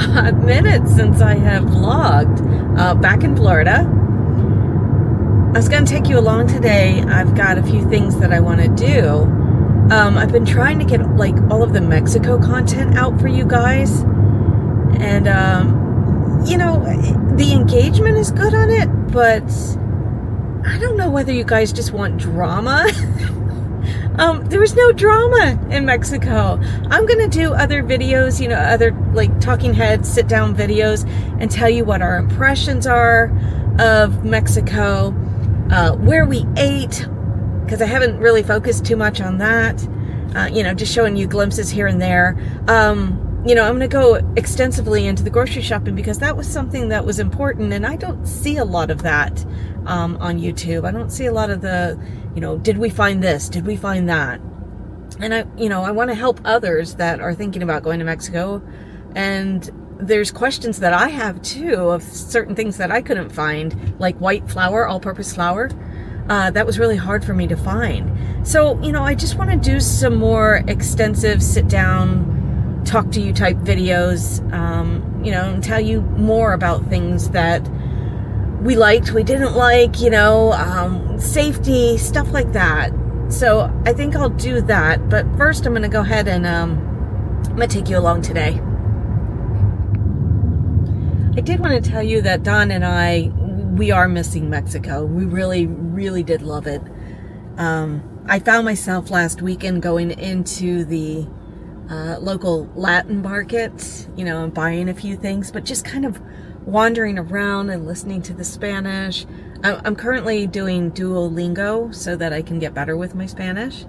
hot minute since I have vlogged back in Florida. I was going to take you along today. I've got a few things that I want to do. I've been trying to get like all of the Mexico content out for you guys. And, you know, the engagement is good on it, but I don't know whether you guys just want drama. There was no drama in Mexico. I'm going to do other videos, you know, other like talking heads, sit down videos, and tell you what our impressions are of Mexico, where we ate, because I haven't really focused too much on that. You know, just showing you glimpses here and there. You know, I'm going to go extensively into the grocery shopping because that was something that was important, and I don't see a lot of that on YouTube. I don't see a lot of the, you know, did we find this? Did we find that? And I want to help others that are thinking about going to Mexico. And there's questions that I have too of certain things that I couldn't find, like white flour, all-purpose flour. That was really hard for me to find. So, you know, I just want to do some more extensive sit down, talk to you type videos, you know, and tell you more about things that we liked, we didn't like, you know, safety, stuff like that. So I think I'll do that. But first I'm going to go ahead and I'm going to take you along today. I did want to tell you that Don and we are missing Mexico. We really, really did love it. I found myself last weekend going into the local Latin market, you know, and buying a few things, but just kind of wandering around and listening to the Spanish. I'm currently doing Duolingo so that I can get better with my Spanish,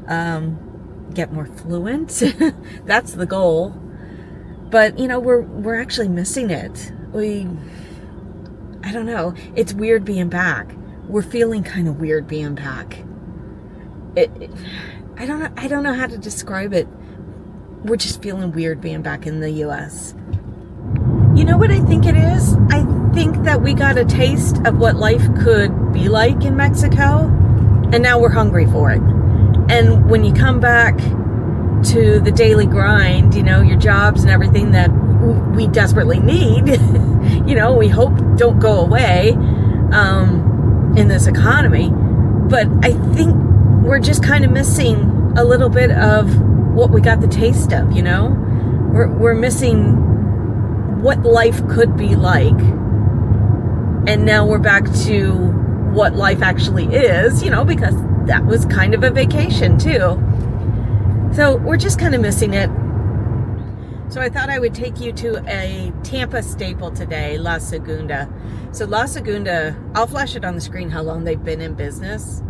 get more fluent. That's the goal. But, you know, we're actually missing it. I don't know. It's weird being back. We're feeling kind of weird being back. I don't know how to describe it. We're just feeling weird being back in the U.S. You know what I think it is? I think that we got a taste of what life could be like in Mexico, and now we're hungry for it. And when you come back to the daily grind, you know, your jobs and everything that we desperately need, you know, we hope don't go away in this economy. But I think we're just kind of missing a little bit of what we got the taste of, you know? We're missing what life could be like. And now we're back to what life actually is, you know, because that was kind of a vacation too. So we're just kind of missing it. So I thought I would take you to a Tampa staple today, La Segunda. So La Segunda, I'll flash it on the screen how long they've been in business.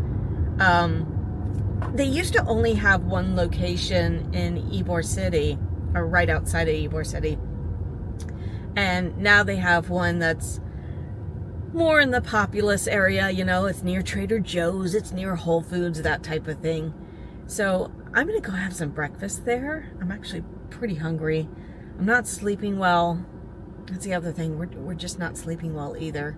They used to only have one location in Ybor City, or right outside of Ybor City. And now they have one that's more in the populous area, you know, it's near Trader Joe's, it's near Whole Foods, that type of thing. So I'm going to go have some breakfast there. I'm actually pretty hungry. I'm not sleeping well. That's the other thing. We're just not sleeping well either.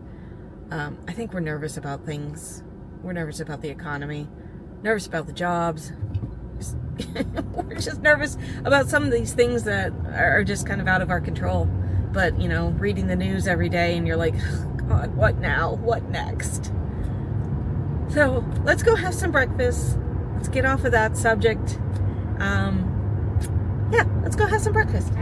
I think we're nervous about things. We're nervous about the economy, nervous about the jobs. We're just nervous about some of these things that are just kind of out of our control. But, you know, reading the news every day and you're like, God, what now? What next? So let's go have some breakfast. Let's get off of that subject. Yeah, let's go have some breakfast.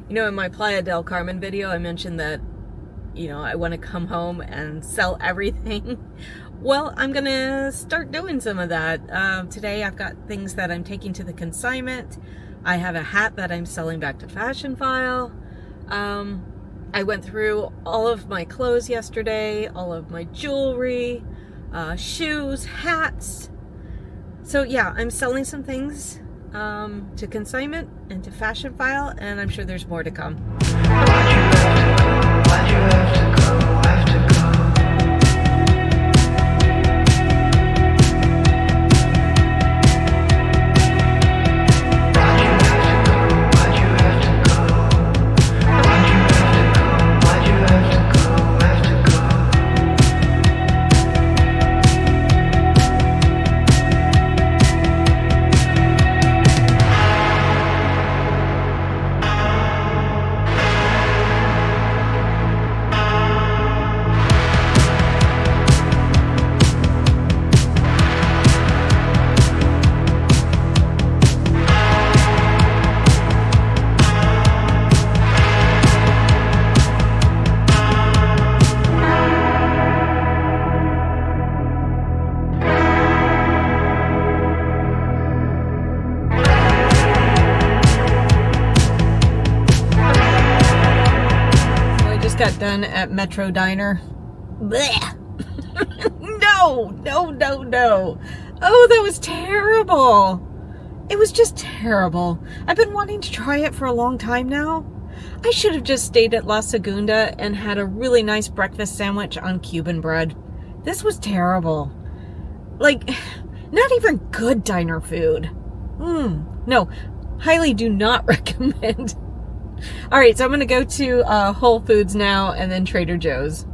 You know, in my Playa del Carmen video, I mentioned that, you know, I want to come home and sell everything. Well, I'm going to start doing some of that. Today I've got things that I'm taking to the consignment. I have a hat that I'm selling back to Fashion File. I went through all of my clothes yesterday, all of my jewelry, shoes, hats. So yeah, I'm selling some things to consignment and to Fashion File, and I'm sure there's more to come. Why'd you have to go? Have to go? done at Metro Diner. Blech. No, no, no, no. Oh, that was terrible. It was just terrible. I've been wanting to try it for a long time now. I should have just stayed at La Segunda and had a really nice breakfast sandwich on Cuban bread. This was terrible. Like, not even good diner food. No, highly do not recommend. All right, so I'm going to go to Whole Foods now and then Trader Joe's.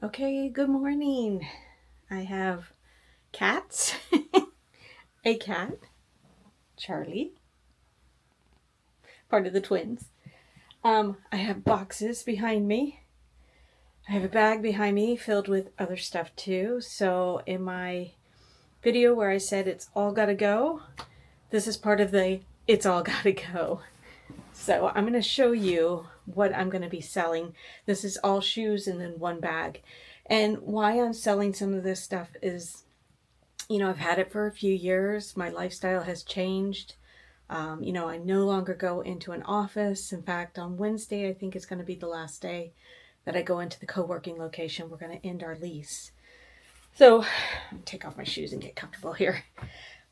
Okay, good morning. I have cats, a cat, Charlie, part of the twins. I have boxes behind me. I have a bag behind me filled with other stuff too. So in my video where I said it's all gotta go, this is part of the it's all gotta go. So I'm going to show you what I'm going to be selling. This is all shoes and then one bag. And why I'm selling some of this stuff is, I've had it for a few years. My lifestyle has changed. I no longer go into an office. In fact, on Wednesday, I think it's going to be the last day that I go into the co-working location. We're going to end our lease. So I'll take off my shoes and get comfortable here.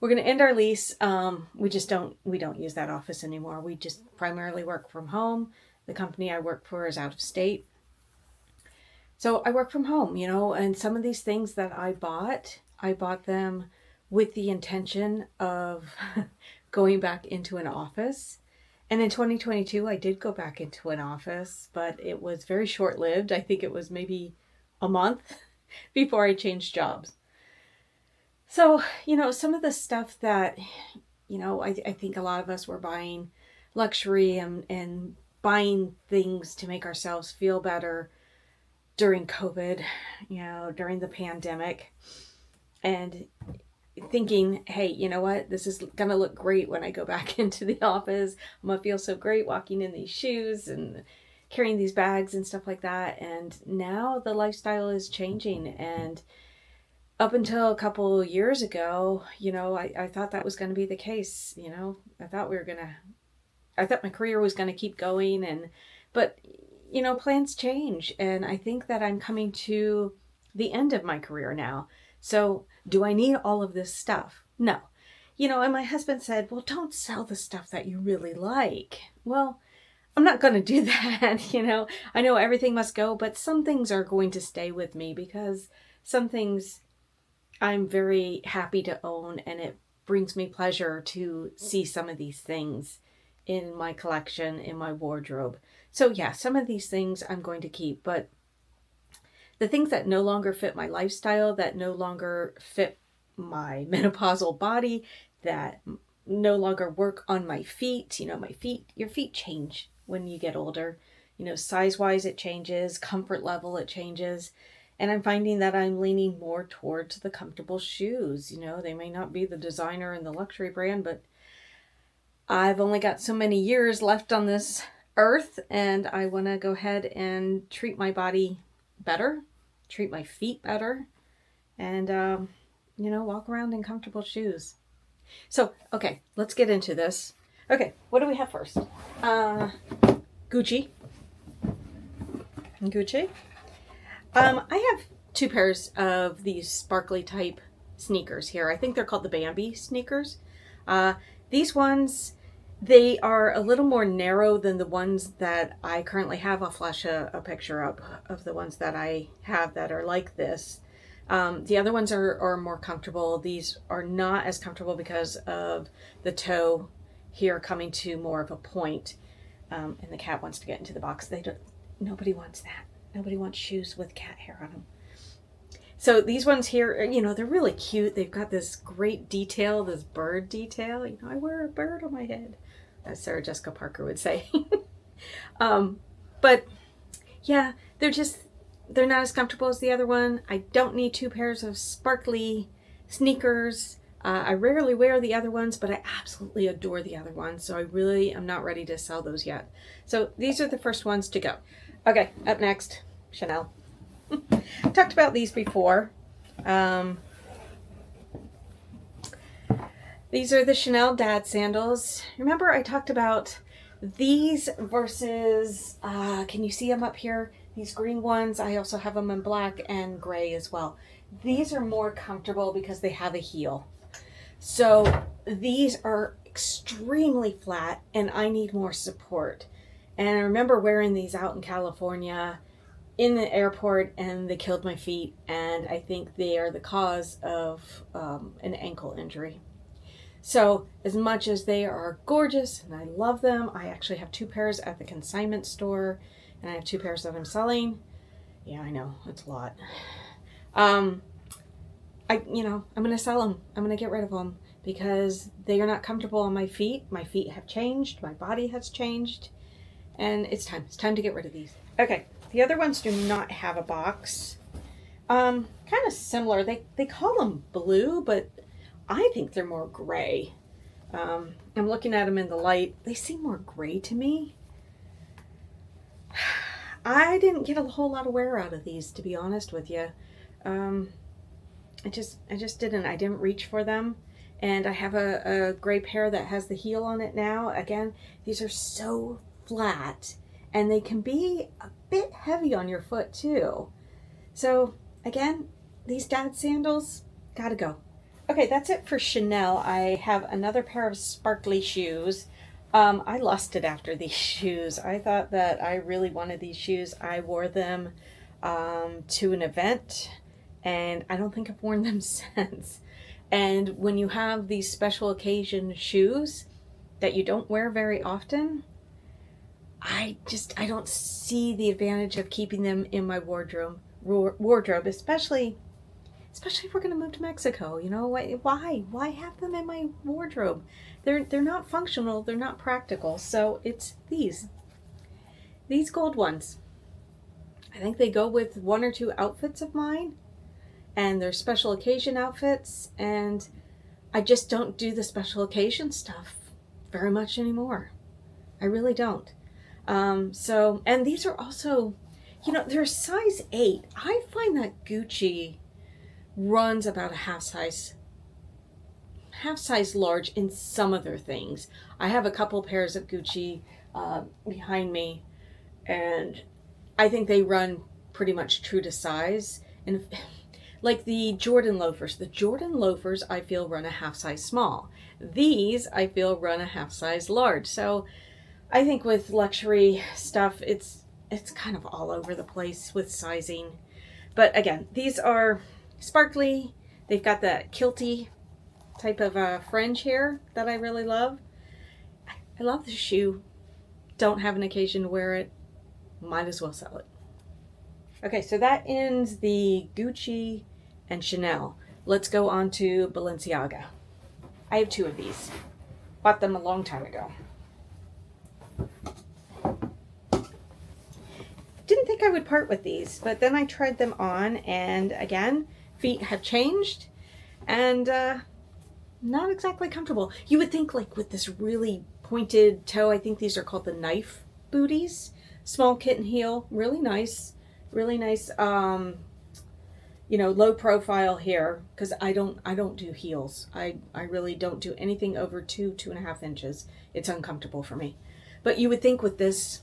We're going to end our lease. We don't use that office anymore. We just primarily work from home. The company I work for is out of state. So I work from home, and some of these things that I bought them with the intention of going back into an office. And in 2022, I did go back into an office, but it was very short-lived. I think it was maybe a month before I changed jobs. So, some of the stuff that, I think a lot of us were buying luxury and buying things to make ourselves feel better during COVID, during the pandemic, and thinking, hey, you know what? This is going to look great when I go back into the office. I'm going to feel so great walking in these shoes and carrying these bags and stuff like that. And now the lifestyle is changing, and up until a couple years ago, I thought that was going to be the case. I thought my career was going to keep going, but plans change. And I think that I'm coming to the end of my career now. So do I need all of this stuff? No. And my husband said, well, don't sell the stuff that you really like. Well, I'm not going to do that. I know everything must go, but some things are going to stay with me because some things I'm very happy to own, and it brings me pleasure to see some of these things in my collection, in my wardrobe. So yeah, some of these things I'm going to keep, but the things that no longer fit my lifestyle, that no longer fit my menopausal body, that no longer work on my feet, your feet change when you get older. Size-wise it changes, comfort level it changes. And I'm finding that I'm leaning more towards the comfortable shoes. They may not be the designer and the luxury brand, but I've only got so many years left on this earth, and I want to go ahead and treat my body better, treat my feet better, and, walk around in comfortable shoes. So, okay, let's get into this. Okay, what do we have first? Gucci. Gucci. I have two pairs of these sparkly type sneakers here. I think they're called the Bambi sneakers. These ones, they are a little more narrow than the ones that I currently have. I'll flash a picture up of the ones that I have that are like this. The other ones are more comfortable. These are not as comfortable because of the toe here coming to more of a point. And the cat wants to get into the box. Nobody wants that. Nobody wants shoes with cat hair on them. So these ones here, they're really cute. They've got this great detail, this bird detail. I wear a bird on my head, as Sarah Jessica Parker would say. But yeah, they're not as comfortable as the other one. I don't need two pairs of sparkly sneakers. I rarely wear the other ones, but I absolutely adore the other ones. So I really am not ready to sell those yet. So these are the first ones to go. Okay, up next, Chanel. I talked about these before. These are the Chanel dad sandals. Remember I talked about these versus, can you see them up here? These green ones. I also have them in black and gray as well. These are more comfortable because they have a heel. So these are extremely flat and I need more support. And I remember wearing these out in California in the airport and they killed my feet. And I think they are the cause of an ankle injury. So as much as they are gorgeous and I love them, I actually have two pairs at the consignment store and I have two pairs that I'm selling. Yeah, I know, it's a lot. I'm going to sell them. I'm going to get rid of them because they are not comfortable on my feet. My feet have changed. My body has changed. And it's time. It's time to get rid of these. Okay, the other ones do not have a box. Kind of similar. They call them blue, but I think they're more gray. I'm looking at them in the light. They seem more gray to me. I didn't get a whole lot of wear out of these, to be honest with you. I just didn't. I didn't reach for them. And I have a gray pair that has the heel on it now. Again, these are so flat and they can be a bit heavy on your foot too. So again, these dad sandals, gotta go. Okay, that's it for Chanel. I have another pair of sparkly shoes. I lusted after these shoes. I thought that I really wanted these shoes. I wore them to an event and I don't think I've worn them since. And when you have these special occasion shoes that you don't wear very often, I don't see the advantage of keeping them in my wardrobe, especially if we're going to move to Mexico. Why have them in my wardrobe? They're not functional, they're not practical. So it's these gold ones. I think they go with one or two outfits of mine. And they're special occasion outfits, and I just don't do the special occasion stuff very much anymore. I really don't. And these are also, they're size 8. I find that Gucci runs about a half size large in some of their things. I have a couple pairs of Gucci behind me, and I think they run pretty much true to size. And like the Jordan loafers. The Jordan loafers, I feel, run a half size small. These, I feel, run a half size large. So I think with luxury stuff, it's kind of all over the place with sizing. But again, these are sparkly. They've got that kilty type of fringe here that I really love. I love the shoe. Don't have an occasion to wear it. Might as well sell it. Okay, so that ends the Gucci and Chanel. Let's go on to Balenciaga. I have two of these. Bought them a long time ago. Didn't think I would part with these, but then I tried them on and again, feet have changed and not exactly comfortable. You would think like with this really pointed toe, I think these are called the knife booties. Small kitten heel, really nice. Really nice, low profile here, because I don't do heels. I really don't do anything over 2.5 inches. It's uncomfortable for me. But you would think with this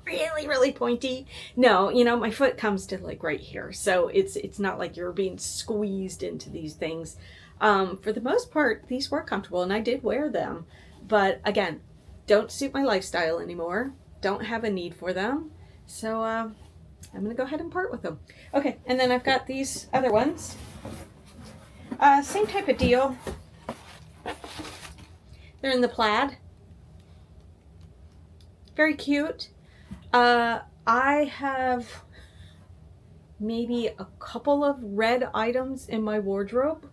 really, really pointy, no, my foot comes to like right here. So it's not like you're being squeezed into these things. For the most part, these were comfortable and I did wear them. But again, don't suit my lifestyle anymore. Don't have a need for them. So I'm going to go ahead and part with them. Okay, and then I've got these other ones. Same type of deal. They're in the plaid. Very cute. I have maybe a couple of red items in my wardrobe.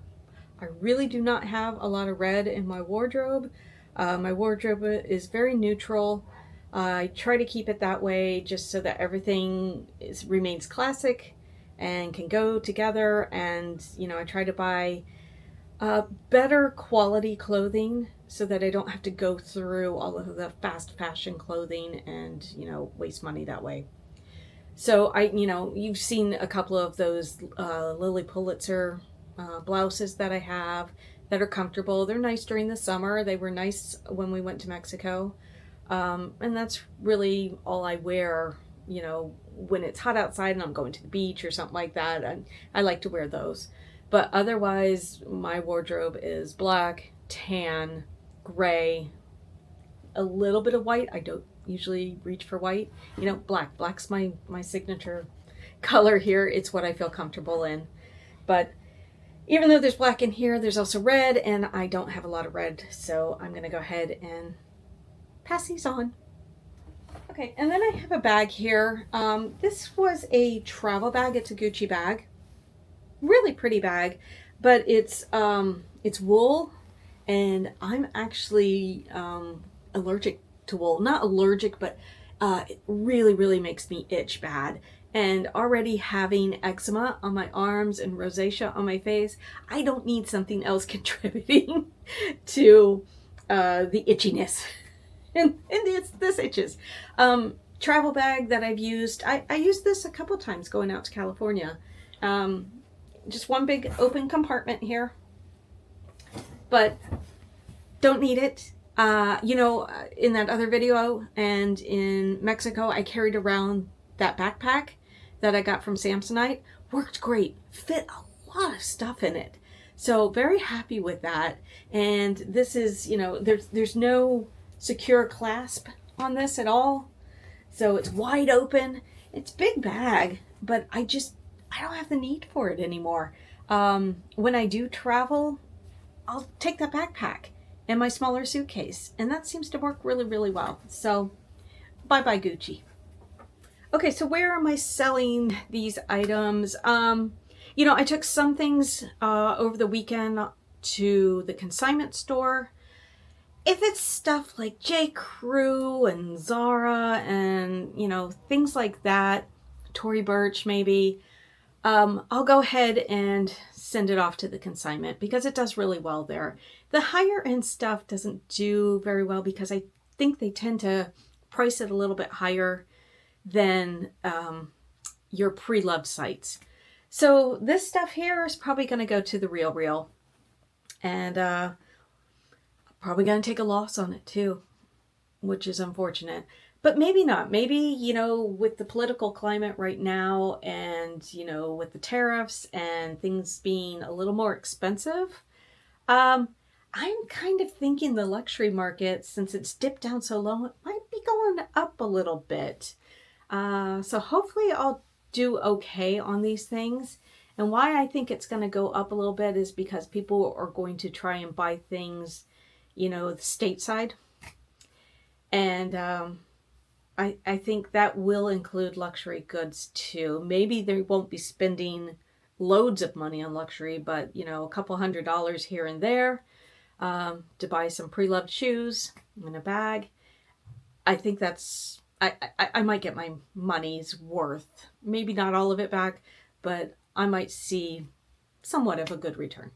I really do not have a lot of red in my wardrobe. My wardrobe is very neutral. I try to keep it that way just so that everything remains classic and can go together. And, I try to buy better quality clothing so that I don't have to go through all of the fast fashion clothing and, waste money that way. So you've seen a couple of those Lily Pulitzer blouses that I have that are comfortable. They're nice during the summer. They were nice when we went to Mexico. And that's really all I wear, when it's hot outside and I'm going to the beach or something like that. And I like to wear those. But otherwise, my wardrobe is black, tan, gray, a little bit of white. I don't usually reach for white. Black. Black's my signature color here. It's what I feel comfortable in. But even though there's black in here, there's also red, and I don't have a lot of red. So I'm going to go ahead and pass these on. Okay, and then I have a bag here. This was a travel bag. It's a Gucci bag. Really pretty bag, but it's wool, and I'm actually allergic to wool. Not allergic, but it really, really makes me itch bad. And already having eczema on my arms and rosacea on my face, I don't need something else contributing to the itchiness. And this itches. Travel bag that I've used. I used this a couple times going out to California. Just one big open compartment here. But don't need it. In that other video and in Mexico, I carried around that backpack that I got from Samsonite. Worked great. Fit a lot of stuff in it. So very happy with that. And this is, there's no secure clasp on this at all. So it's wide open. It's a big bag, but I don't have the need for it anymore. When I do travel, I'll take that backpack and my smaller suitcase, and that seems to work really, really well. So bye-bye Gucci. Okay, so where am I selling these items? I took some things over the weekend to the consignment store. If it's stuff like J. Crew and Zara and, things like that, Tory Burch maybe, I'll go ahead and send it off to the consignment because it does really well there. The higher end stuff doesn't do very well because I think they tend to price it a little bit higher than your pre-loved sites. So this stuff here is probably going to go to the Real. And probably going to take a loss on it too, which is unfortunate. But maybe not. Maybe, with the political climate right now and, with the tariffs and things being a little more expensive, I'm kind of thinking the luxury market, since it's dipped down so low, it might be going up a little bit. So hopefully I'll do okay on these things. And why I think it's going to go up a little bit is because people are going to try and buy things, stateside. And I think that will include luxury goods too. Maybe they won't be spending loads of money on luxury, but a couple $100 here and there to buy some pre-loved shoes and a bag. I think that's, I might get my money's worth. Maybe not all of it back, but I might see somewhat of a good return.